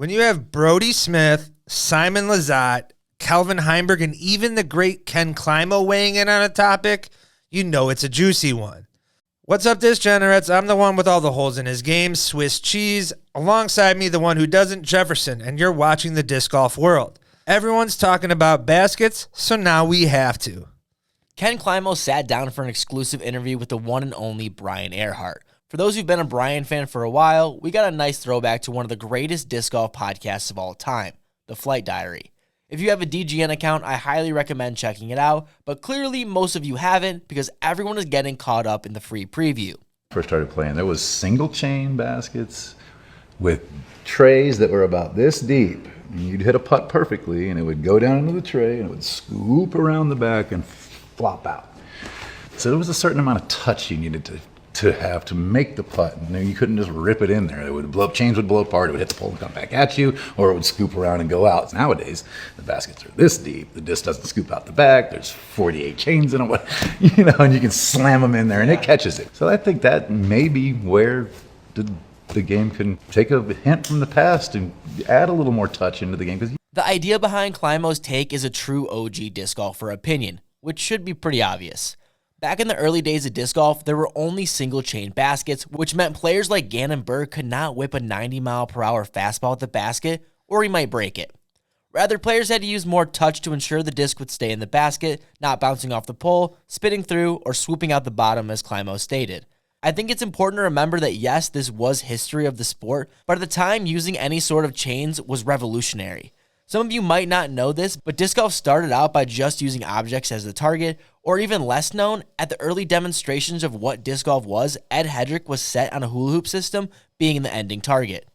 When you have Brodie Smith, Simon Lizotte, Calvin Heimberg, and even the great Ken Climo weighing in on a topic, you know it's a juicy one. What's up, Disgenerates? I'm the one with all the holes in his game, Swiss cheese. Alongside me, the one who doesn't, Jefferson, and you're watching the Disc Golf World. Everyone's talking about baskets, so now we have to. Ken Climo sat down for an exclusive interview with the one and only Brian Earhart. For those who've been a Brian fan for a while, we got a nice throwback to one of the greatest disc golf podcasts of all time, The Flight Diary. If you have a DGN account, I highly recommend checking it out, but clearly most of you haven't because everyone is getting caught up in the free preview. First started playing, there was single chain baskets with trays that were about this deep. And you'd hit a putt perfectly and it would go down into the tray and it would scoop around the back and flop out. So there was a certain amount of touch you needed to have to make the putt. And you couldn't just rip it in there. It would blow up, chains would blow apart, it would hit the pole and come back at you, or it would scoop around and go out. Nowadays, the baskets are this deep. The disc doesn't scoop out the back. There's 48 chains in them, and you can slam them in there and it catches it. So I think that may be where the game can take a hint from the past and add a little more touch into the game. The idea behind Climo's take is a true OG disc golfer opinion, which should be pretty obvious. Back in the early days of disc golf, there were only single-chain baskets, which meant players like Gannon Buhr could not whip a 90-mile-per-hour fastball at the basket, or he might break it. Rather, players had to use more touch to ensure the disc would stay in the basket, not bouncing off the pole, spinning through, or swooping out the bottom, as Climo stated. I think it's important to remember that yes, this was history of the sport, but at the time, using any sort of chains was revolutionary. Some of you might not know this, but disc golf started out by just using objects as the target, or even less known, at the early demonstrations of what disc golf was, Ed Hedrick was set on a hula hoop system being the ending target.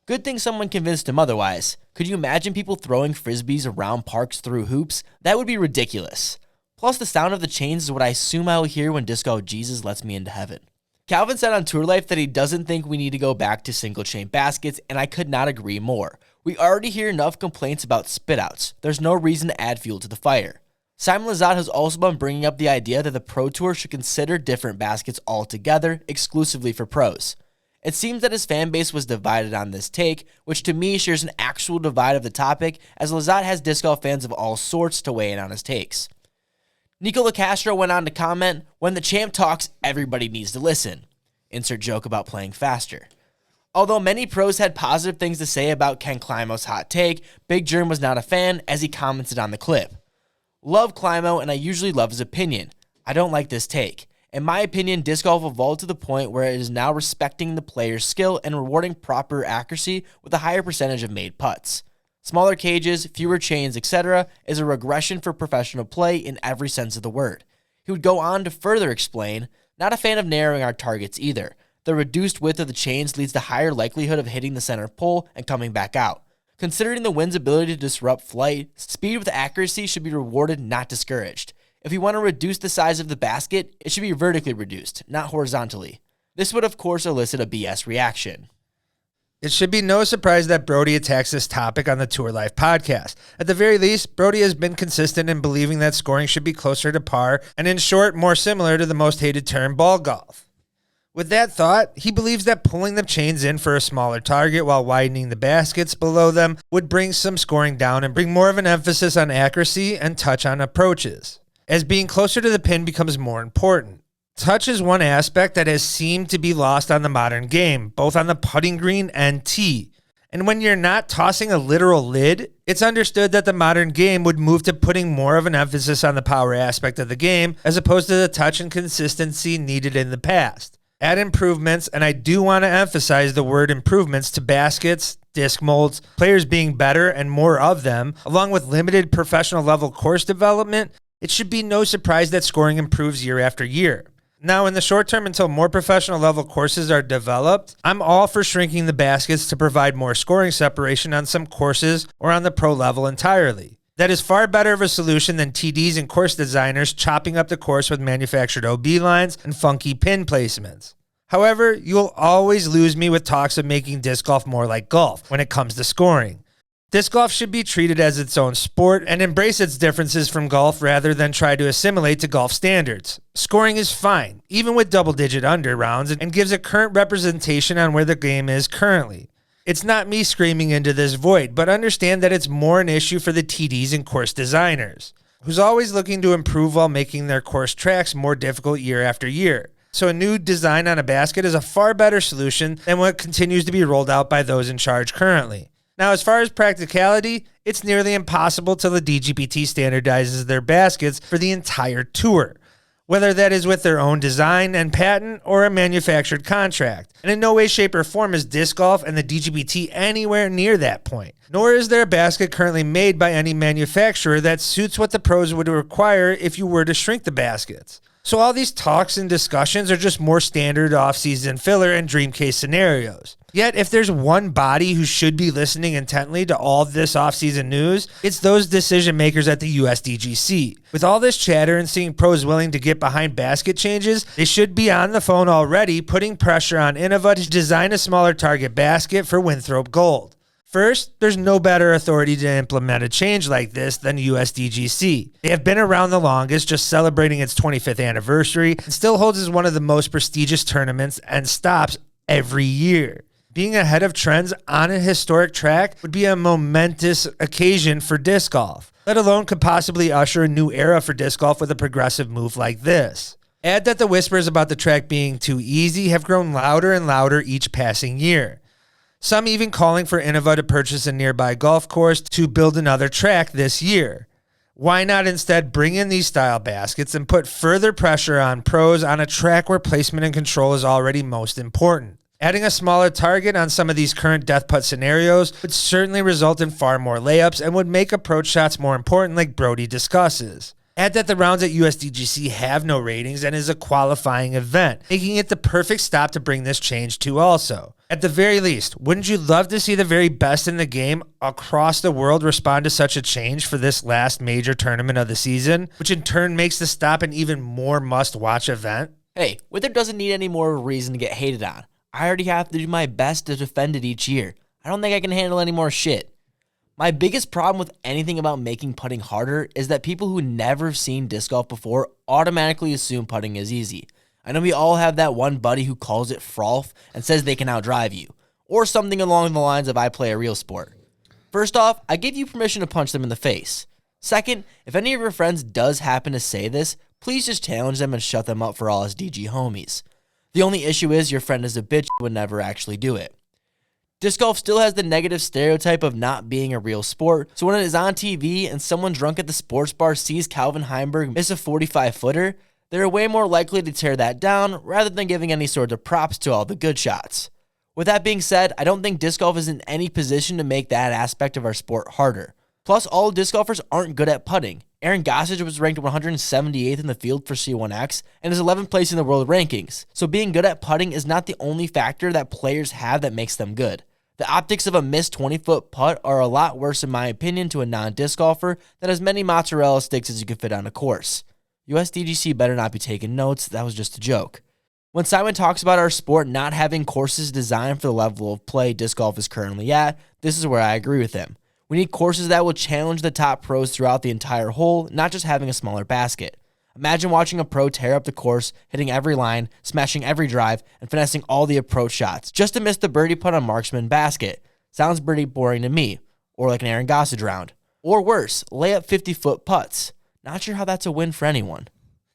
Good thing someone convinced him otherwise. Could you imagine people throwing frisbees around parks through hoops? That would be ridiculous. Plus, the sound of the chains is what I assume I will hear when Disc Golf Jesus lets me into heaven. Calvin said on Tour Life that he doesn't think we need to go back to single chain baskets, and I could not agree more. We already hear enough complaints about spitouts. There's no reason to add fuel to the fire. Simon Lizotte has also been bringing up the idea that the Pro Tour should consider different baskets altogether, exclusively for pros. It seems that his fan base was divided on this take, which to me shares an actual divide of the topic, as Lizotte has disc golf fans of all sorts to weigh in on his takes. Nico LaCastro went on to comment, "When the champ talks, everybody needs to listen." Insert joke about playing faster. Although many pros had positive things to say about Ken Climo's hot take, Big Germ was not a fan, as he commented on the clip. "Love Climo, and I usually love his opinion. I don't like this take. In my opinion, disc golf evolved to the point where it is now respecting the player's skill and rewarding proper accuracy with a higher percentage of made putts. Smaller cages, fewer chains, etc. is a regression for professional play in every sense of the word." He would go on to further explain, "Not a fan of narrowing our targets either. The reduced width of the chains leads to higher likelihood of hitting the center pole and coming back out. Considering the wind's ability to disrupt flight, speed with accuracy should be rewarded, not discouraged. If you want to reduce the size of the basket, it should be vertically reduced, not horizontally." This would of course elicit a BS reaction. It should be no surprise that Brodie attacks this topic on the Tour Life podcast. At the very least, Brodie has been consistent in believing that scoring should be closer to par, and in short, more similar to the most hated term, ball golf. With that thought, he believes that pulling the chains in for a smaller target while widening the baskets below them would bring some scoring down and bring more of an emphasis on accuracy and touch on approaches, as being closer to the pin becomes more important. Touch is one aspect that has seemed to be lost on the modern game, both on the putting green and tee. And when you're not tossing a literal lid, it's understood that the modern game would move to putting more of an emphasis on the power aspect of the game as opposed to the touch and consistency needed in the past. Add improvements, and I do want to emphasize the word improvements, to baskets, disc molds, players being better and more of them, along with limited professional level course development, it should be no surprise that scoring improves year after year. Now, in the short term, until more professional level courses are developed, I'm all for shrinking the baskets to provide more scoring separation on some courses or on the pro level entirely. That is far better of a solution than TDs and course designers chopping up the course with manufactured OB lines and funky pin placements. However, you'll always lose me with talks of making disc golf more like golf when it comes to scoring. Disc golf should be treated as its own sport and embrace its differences from golf rather than try to assimilate to golf standards. Scoring is fine, even with double-digit under rounds, and gives a current representation on where the game is currently. It's not me screaming into this void, but understand that it's more an issue for the TDs and course designers, who's always looking to improve while making their course tracks more difficult year after year. So a new design on a basket is a far better solution than what continues to be rolled out by those in charge currently. Now, as far as practicality, it's nearly impossible till the dgpt standardizes their baskets for the entire tour, whether that is with their own design and patent or a manufactured contract. And in no way, shape, or form is disc golf and the dgpt anywhere near that point. Nor is there a basket currently made by any manufacturer that suits what the pros would require if you were to shrink the baskets. So all these talks and discussions are just more standard off-season filler and dream case scenarios. Yet, if there's one body who should be listening intently to all this off-season news, it's those decision makers at the USDGC. With all this chatter and seeing pros willing to get behind basket changes, they should be on the phone already putting pressure on Innova to design a smaller target basket for Winthrop Gold. First, there's no better authority to implement a change like this than USDGC. They have been around the longest, just celebrating its 25th anniversary, and still holds as one of the most prestigious tournaments and stops every year. Being ahead of trends on a historic track would be a momentous occasion for disc golf, let alone could possibly usher a new era for disc golf with a progressive move like this. Add that the whispers about the track being too easy have grown louder and louder each passing year. Some even calling for Innova to purchase a nearby golf course to build another track this year. Why not instead bring in these style baskets and put further pressure on pros on a track where placement and control is already most important? Adding a smaller target on some of these current death putt scenarios would certainly result in far more layups and would make approach shots more important, like Brodie discusses. Add that the rounds at USDGC have no ratings and is a qualifying event, making it the perfect stop to bring this change to also. At the very least, wouldn't you love to see the very best in the game across the world respond to such a change for this last major tournament of the season, which in turn makes the stop an even more must-watch event? Hey, Wither doesn't need any more reason to get hated on. I already have to do my best to defend it each year. I don't think I can handle any more shit. My biggest problem with anything about making putting harder is that people who never seen disc golf before automatically assume putting is easy. I know we all have that one buddy who calls it frolf and says they can outdrive you, or something along the lines of I play a real sport. First off, I give you permission to punch them in the face. Second, if any of your friends does happen to say this, please just challenge them and shut them up for all us DG homies. The only issue is your friend is a bitch who would never actually do it. Disc golf still has the negative stereotype of not being a real sport, so when it is on TV and someone drunk at the sports bar sees Calvin Heimberg miss a 45-footer, they're way more likely to tear that down rather than giving any sort of props to all the good shots. With that being said, I don't think disc golf is in any position to make that aspect of our sport harder. Plus, all disc golfers aren't good at putting. Aaron Gossage was ranked 178th in the field for C1X and is 11th place in the world rankings, so being good at putting is not the only factor that players have that makes them good. The optics of a missed 20-foot putt are a lot worse in my opinion to a non-disc golfer than as many mozzarella sticks as you can fit on a course. USDGC better not be taking notes, that was just a joke. When Simon talks about our sport not having courses designed for the level of play disc golf is currently at, this is where I agree with him. We need courses that will challenge the top pros throughout the entire hole, not just having a smaller basket. Imagine watching a pro tear up the course, hitting every line, smashing every drive, and finessing all the approach shots, just to miss the birdie putt on marksman basket. Sounds pretty boring to me, or like an Aaron Gossage round. Or worse, lay up 50-foot putts. Not sure how that's a win for anyone.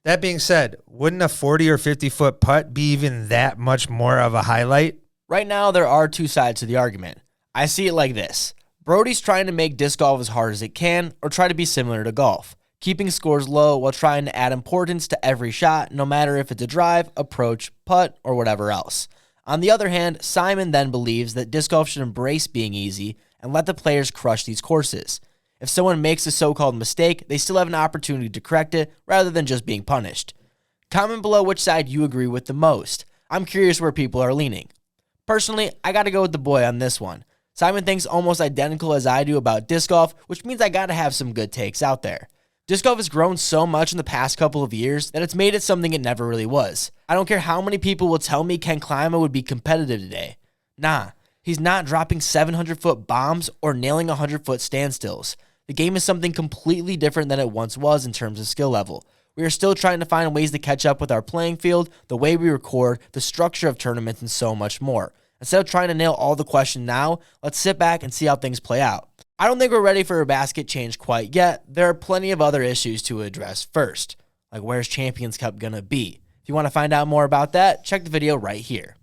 That being said, wouldn't a 40 or 50-foot putt be even that much more of a highlight? Right now, there are two sides to the argument. I see it like this. Brodie's trying to make disc golf as hard as it can, or try to be similar to golf, keeping scores low while trying to add importance to every shot, no matter if it's a drive, approach, putt, or whatever else. On the other hand, Simon then believes that disc golf should embrace being easy and let the players crush these courses. If someone makes a so-called mistake, they still have an opportunity to correct it rather than just being punished. Comment below which side you agree with the most. I'm curious where people are leaning. Personally, I gotta go with the boy on this one. Simon thinks almost identical as I do about disc golf, which means I gotta have some good takes out there. Disc golf has grown so much in the past couple of years that it's made it something it never really was. I don't care how many people will tell me Ken Klima would be competitive today. Nah, he's not dropping 700-foot bombs or nailing 100-foot standstills. The game is something completely different than it once was in terms of skill level. We are still trying to find ways to catch up with our playing field, the way we record, the structure of tournaments, and so much more. Instead of trying to nail all the questions now, let's sit back and see how things play out. I don't think we're ready for a basket change quite yet. There are plenty of other issues to address first, like where's Champions Cup gonna be? If you want to find out more about that, check the video right here.